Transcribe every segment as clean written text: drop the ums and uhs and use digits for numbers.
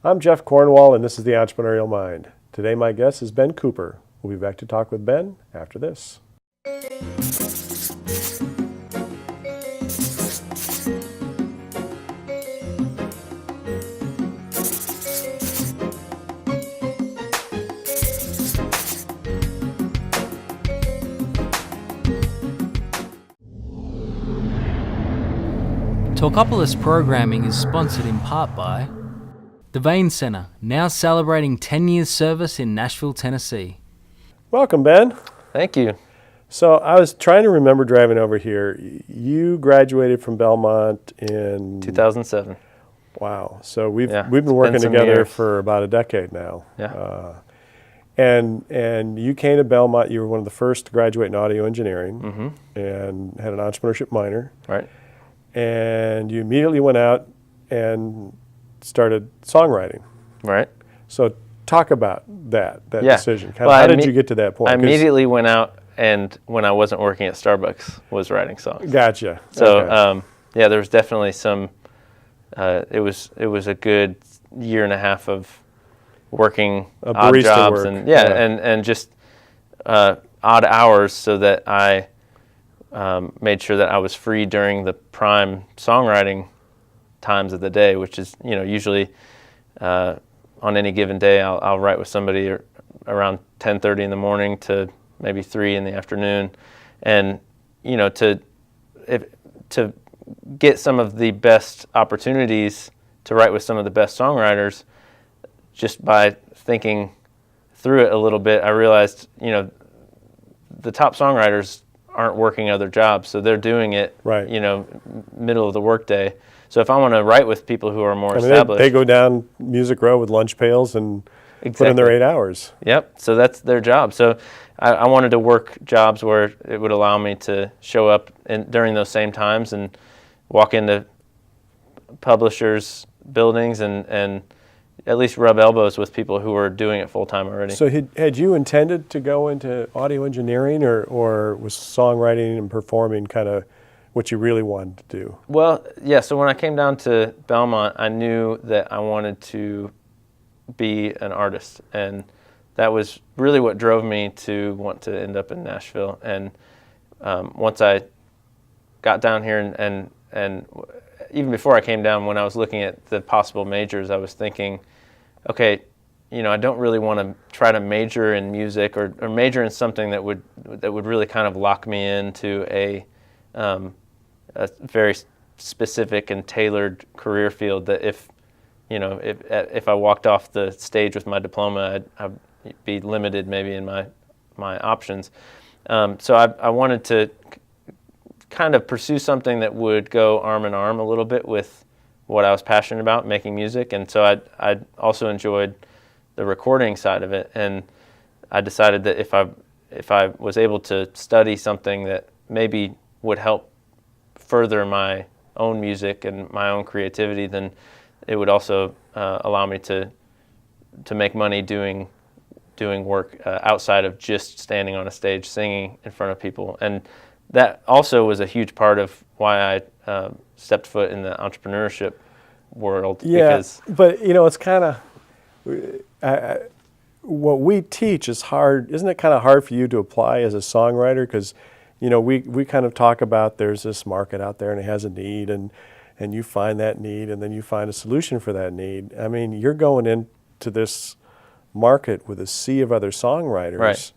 I'm Jeff Cornwall, and this is the Entrepreneurial Mind. Today my guest is Ben Cooper. We'll be back to talk with Ben after this. Talkopolis programming is sponsored in part by the Vane Center, now celebrating 10 years service in Nashville, Tennessee. Welcome, Ben. Thank you. So I was trying to remember driving over here. You graduated from Belmont in 2007. Wow. So we've Yeah, been working some together years. for about a decade now. Yeah. And you came to Belmont. You were one of the first to graduate in audio engineering and had an entrepreneurship minor. Right. And you immediately went out and started songwriting. Right. So talk about that Yeah. decision. Well, How did you get to that point? I 'Cause- immediately went out and when I wasn't working at Starbucks was writing songs. Gotcha. So Okay. yeah, there was definitely some. It was a good year and a half of working A odd barista jobs work. and Yeah. and just odd hours so that I made sure that I was free during the prime songwriting times of the day, which is usually on any given day I'll write with somebody around 10:30 in the morning to maybe 3 in the afternoon, and to get some of the best opportunities to write with some of the best songwriters. Just by thinking through it a little bit, I realized the top songwriters aren't working other jobs, so they're doing it Right. middle of the workday. So if I want to write with people who are more I mean, established, they go down Music Row with lunch pails and put in their 8 hours. Yep. So that's their job. So I wanted to work jobs where it would allow me to show up during those same times and walk into publishers' buildings and at least rub elbows with people who were doing it full time already. So had you intended to go into audio engineering, or was songwriting and performing kind of what you really wanted to do? Well, yeah. So when I came down to Belmont, I knew that I wanted to be an artist, and that was really what drove me to want to end up in Nashville. And once I got down here, and even before I came down, when I was looking at the possible majors, I was thinking, okay, I don't really want to try to major in music or major in something that would really kind of lock me into a very specific and tailored career field that if I walked off the stage with my diploma, I'd be limited maybe in my options. So I wanted to kind of pursue something that would go arm in arm a little bit with what I was passionate about, making music. And so I also enjoyed the recording side of it. And I decided that if I was able to study something that maybe would help further my own music and my own creativity, then it would also allow me to make money doing work outside of just standing on a stage singing in front of people. And that also was a huge part of why I stepped foot in the entrepreneurship world. Yeah, Because, but it's kind of what we teach is hard. Isn't it kind of hard for you to apply as a songwriter? Because we kind of talk about there's this market out there and it has a need, and you find that need, and then you find a solution for that need. I mean, you're going into this market with a sea of other songwriters. Right.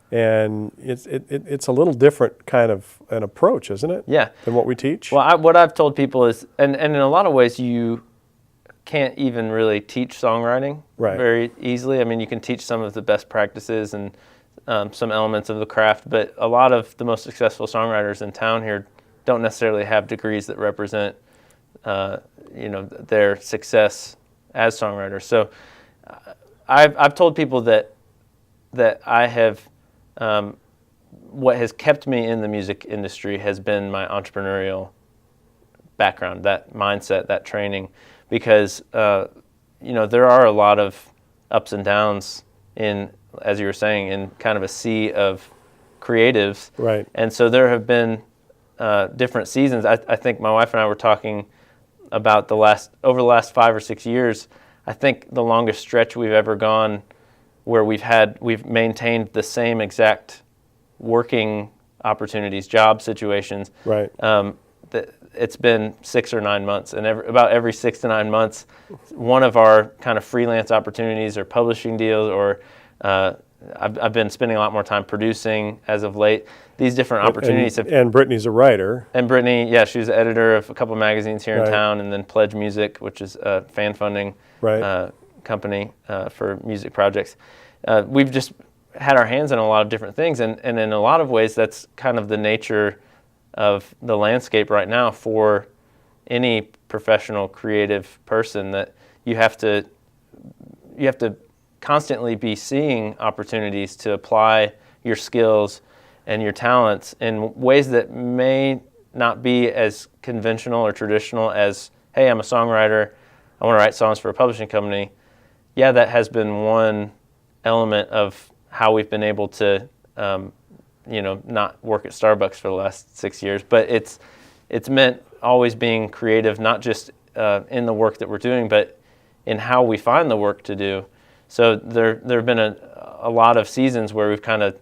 And it's a little different kind of an approach, isn't it? Yeah. Than what we teach? well, what I've told people is, and in a lot of ways, you can't even really teach songwriting Right. very easily. I mean, you can teach some of the best practices and some elements of the craft, but a lot of the most successful songwriters in town here don't necessarily have degrees that represent their success as songwriters. So I've told people that I have what has kept me in the music industry has been my entrepreneurial background, that mindset, that training, because there are a lot of ups and downs in, as you were saying, in kind of a sea of creatives. Right. And so there have been different seasons. I think my wife and I were talking about over the last 5 or 6 years, I think the longest stretch we've ever gone where we've maintained the same exact working opportunities, job situations. Right. It's been 6 or 9 months, and about every 6 to 9 months, one of our kind of freelance opportunities or publishing deals, or I've been spending a lot more time producing as of late. These different opportunities. And Brittany's a writer. And Brittany, yeah, she's the editor of a couple of magazines here in Right. town, and then Pledge Music, which is a fan funding Right. company for music projects. We've just had our hands in a lot of different things, and in a lot of ways, that's kind of the nature of the landscape right now for any professional creative person, that you have to constantly be seeing opportunities to apply your skills and your talents in ways that may not be as conventional or traditional as, hey, I'm a songwriter, I want to write songs for a publishing company. Yeah, that has been one element of how we've been able to not work at Starbucks for the last 6 years, but it's meant always being creative, not just in the work that we're doing, but in how we find the work to do. So there have been a lot of seasons where we've kind of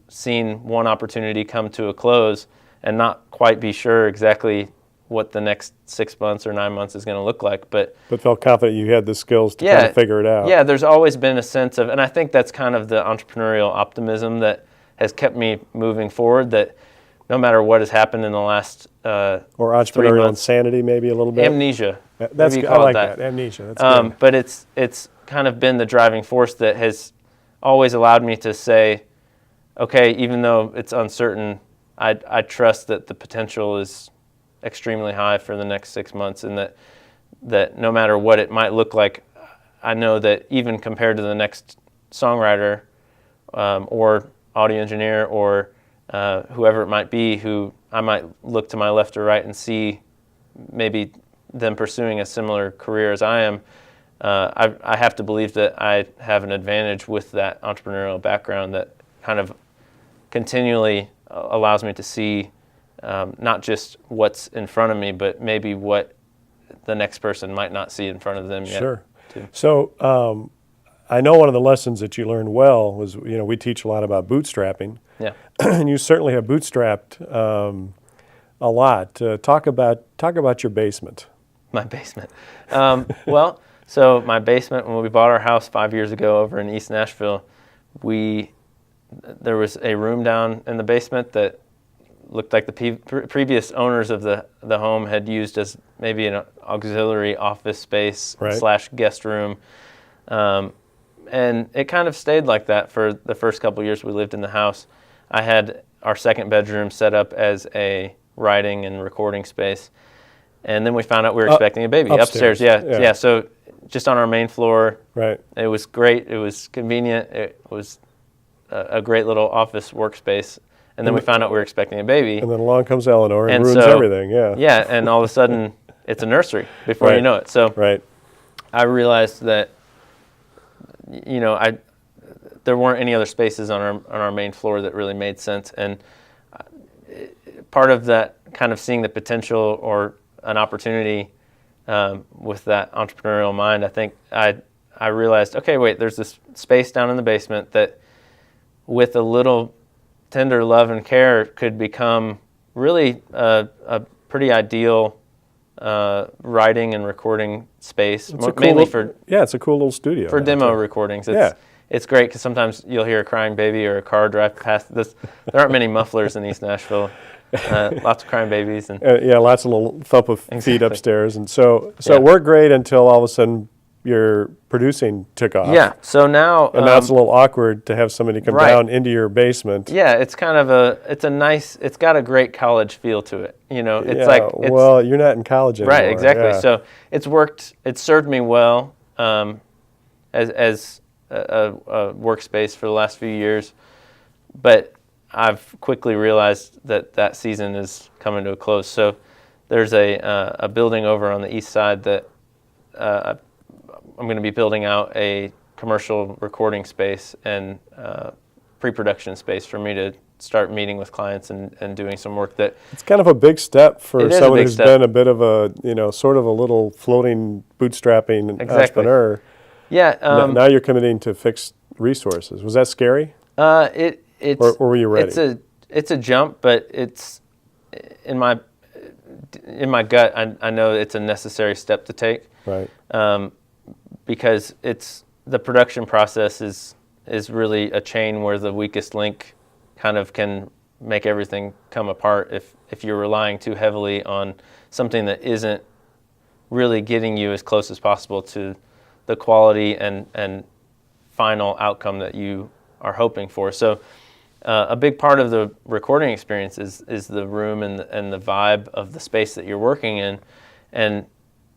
seen one opportunity come to a close and not quite be sure exactly what the next 6 months or 9 months is going to look like, but felt confident you had the skills to kind of figure it out. Yeah, there's always been a sense of, and I think that's kind of the entrepreneurial optimism that has kept me moving forward, that no matter what has happened in the last or entrepreneurial insanity, maybe a little bit. Amnesia. That's good. I like that. Amnesia. That's good. But it's kind of been the driving force that has always allowed me to say, okay, even though it's uncertain, I trust that the potential is extremely high for the next 6 months, and that no matter what it might look like, I know that even compared to the next songwriter or audio engineer or whoever it might be, who I might look to my left or right and see maybe them pursuing a similar career as I am, I have to believe that I have an advantage with that entrepreneurial background that kind of continually allows me to see not just what's in front of me, but maybe what the next person might not see in front of them yet. Sure. Too. So I know one of the lessons that you learned well was, we teach a lot about bootstrapping. Yeah. And you certainly have bootstrapped a lot. Talk about your basement. My basement. Well, so my basement, when we bought our house 5 years ago over in East Nashville, there was a room down in the basement that looked like the previous owners of the home had used as maybe an auxiliary office space / guest room. And it kind of stayed like that for the first couple of years we lived in the house. I had our second bedroom set up as a writing and recording space. And then we found out we were expecting a baby. Upstairs. Yeah. So just on our main floor. Right. It was great. It was convenient. It was a great little office workspace. And then we found out we were expecting a baby. And then along comes Eleanor and ruins everything. Yeah. Yeah, and all of a sudden it's a nursery before you know it. So I realized that there weren't any other spaces on our main floor that really made sense, and part of that kind of seeing the potential or an opportunity with that entrepreneurial mind, I think I realized, okay, wait, there's this space down in the basement that with a little tender love and care could become really a pretty ideal writing and recording space, mainly for it's a cool little studio for demo recordings. It's great because sometimes you'll hear a crying baby or a car drive past this. There aren't many mufflers in East Nashville. Lots of crying babies and lots of little thump of feet upstairs, and so it worked great until all of a sudden your producing took off. Yeah, so now and that's a little awkward to have somebody come down into your basement. Yeah, it's kind of it's got a great college feel to it. It's you're not in college anymore. Right, exactly. Yeah. So it's worked. It's served me well as a workspace for the last few years, but I've quickly realized that season is coming to a close. So there's a building over on the east side that I'm going to be building out a commercial recording space and pre-production space for me to start meeting with clients and doing some work that. It's kind of a big step for It is a someone big who's step. been a bit of a, sort of a little floating bootstrapping Exactly. entrepreneur. Yeah. Now you're committing to fixed resources. Was that scary? It's Or were you ready? It's a jump, but it's in my gut. I know it's a necessary step to take. Right. Because the production process is really a chain where the weakest link kind of can make everything come apart if you're relying too heavily on something that isn't really getting you as close as possible to the quality and final outcome that you are hoping for. So a big part of the recording experience is the room and the vibe of the space that you're working in. And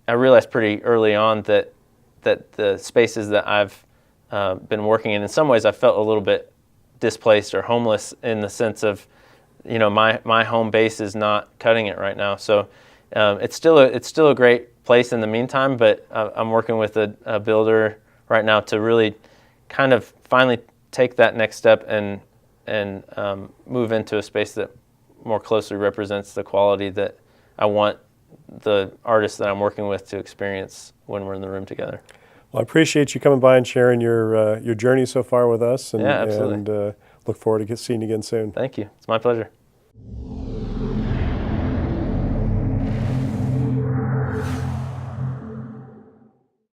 I realized pretty early on that the spaces that I've been working in some ways I felt a little bit displaced or homeless in the sense of, my home base is not cutting it right now. So it's still a great place in the meantime, but I'm working with a builder right now to really kind of finally take that next step and move into a space that more closely represents the quality that I want the artists that I'm working with to experience when we're in the room together. Well, I appreciate you coming by and sharing your journey so far with us. And, Yeah, absolutely. And look forward to seeing you again soon. Thank you. It's my pleasure.